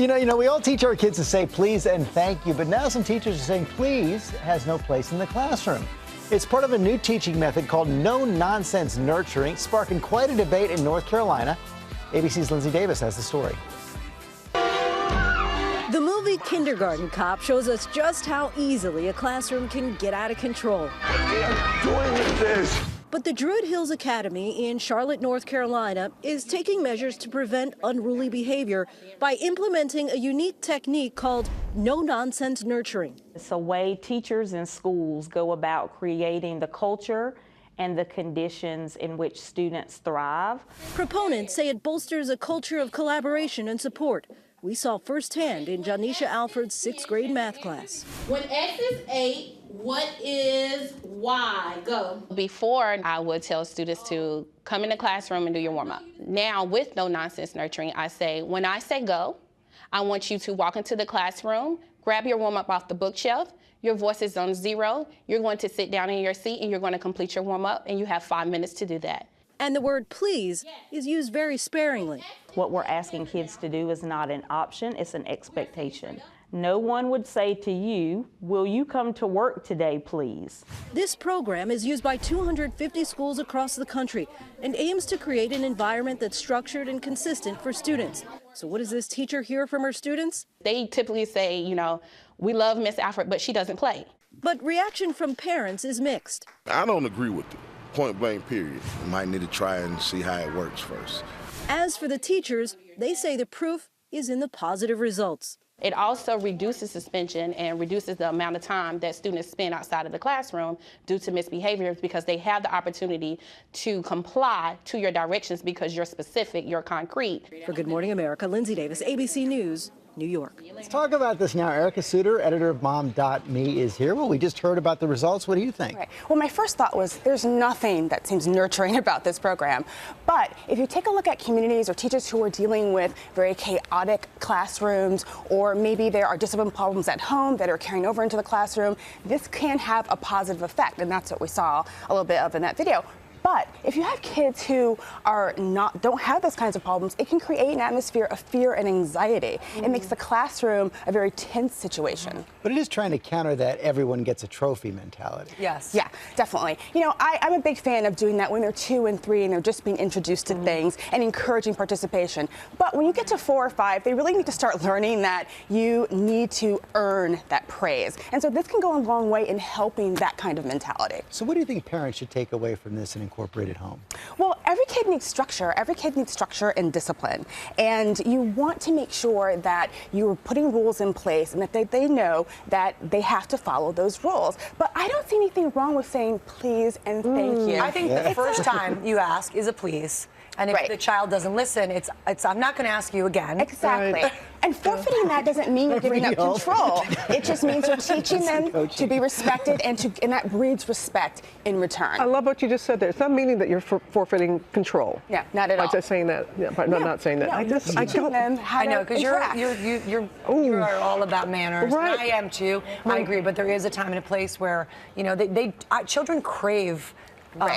We all teach our kids to say please and thank you, but now some teachers are saying please has no place in the classroom. It's part of a new teaching method called no-nonsense nurturing, sparking quite a debate in North Carolina. ABC's Lindsay Davis has the story. The movie Kindergarten Cop shows us just how easily a classroom can get out of control. But the Druid Hills Academy in Charlotte, North Carolina, is taking measures to prevent unruly behavior by implementing a unique technique called no-nonsense nurturing. It's a way teachers and schools go about creating the culture and the conditions in which students thrive. Proponents say it bolsters a culture of collaboration and support. We saw firsthand in Janisha Alford's 6th grade math class. When X is 8, what is Y? Go. Before, I would tell students to come in the classroom and do your warm-up. Now, with no-nonsense nurturing, I say, when I say go, I want you to walk into the classroom, grab your warm-up off the bookshelf, your voice is on 0, you're going to sit down in your seat and you're going to complete your warm-up, and you have 5 minutes to do that. And the word please is used very sparingly. What we're asking kids to do is not an option, it's an expectation. No one would say to you, will you come to work today, please? This program is used by 250 schools across the country and aims to create an environment that's structured and consistent for students. So what does this teacher hear from her students? They typically say, we love Miss Alford, but she doesn't play. But reaction from parents is mixed. I don't agree with it. Point blank, period. You might need to try and see how it works first. As for the teachers, they say the proof is in the positive results. It also reduces suspension and reduces the amount of time that students spend outside of the classroom due to misbehaviors, because they have the opportunity to comply to your directions because you're specific, you're concrete. For Good Morning America, Lindsay Davis, ABC News, New York. Let's talk about this now. Erica Suter, editor of Mom.me, is here. Well, we just heard about the results. What do you think? Right. Well, my first thought was there's nothing that seems nurturing about this program. But if you take a look at communities or teachers who are dealing with very chaotic classrooms, or maybe there are discipline problems at home that are carrying over into the classroom, this can have a positive effect. And that's what we saw a little bit of in that video. But if you have kids who don't have those kinds of problems, it can create an atmosphere of fear and anxiety. It makes the classroom a very tense situation. But it is trying to counter that everyone gets a trophy mentality. Yes. Yeah, definitely. I'm a big fan of doing that when they're 2 and 3 and they're just being introduced to things and encouraging participation. But when you get to 4 or 5, they really need to start learning that you need to earn that praise. And so this can go a long way in helping that kind of mentality. So what do you think parents should take away from this and incorporate at home? Well, every kid needs structure. Every kid needs structure and discipline. And you want to make sure that you're putting rules in place and that they know that they have to follow those rules. But I don't see anything wrong with saying please and thank you. I think the first time you ask is a please. And if the child doesn't listen, it's I'm not going to ask you again. Exactly. Right. And forfeiting that doesn't mean you're giving up control. It just means you're teaching them to be respected, and that breeds respect in return. I love what you just said there. It's not meaning that you're forfeiting control. Yeah, not at all. By just saying that. Yeah, by not saying that. No, I don't them how I know, because you are all about manners. Right. And I am too. I agree, but there is a time and a place where children crave.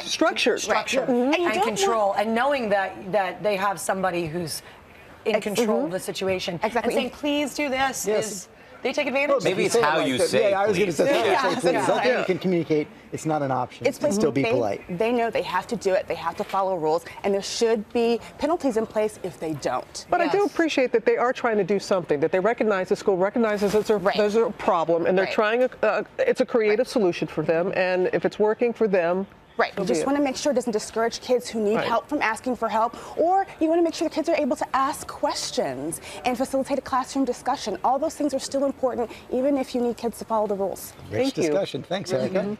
Structure. And control, and knowing that they have somebody who's in control of the situation. Exactly. And saying, please do this, is they take advantage. Maybe it's how you say. Yeah, I was going to say, you can communicate. It's not an option. It's still be polite. They know they have to do it. They have to follow rules, and there should be penalties in place if they don't. But I do appreciate that they are trying to do something, that they recognize, the school recognizes there's a problem, and they're trying, it's a creative solution for them, and if it's working for them, Right. You just want to make sure it doesn't discourage kids who need help from asking for help, or you want to make sure the kids are able to ask questions and facilitate a classroom discussion. All those things are still important, even if you need kids to follow the rules. Rich discussion. Thanks, Erica.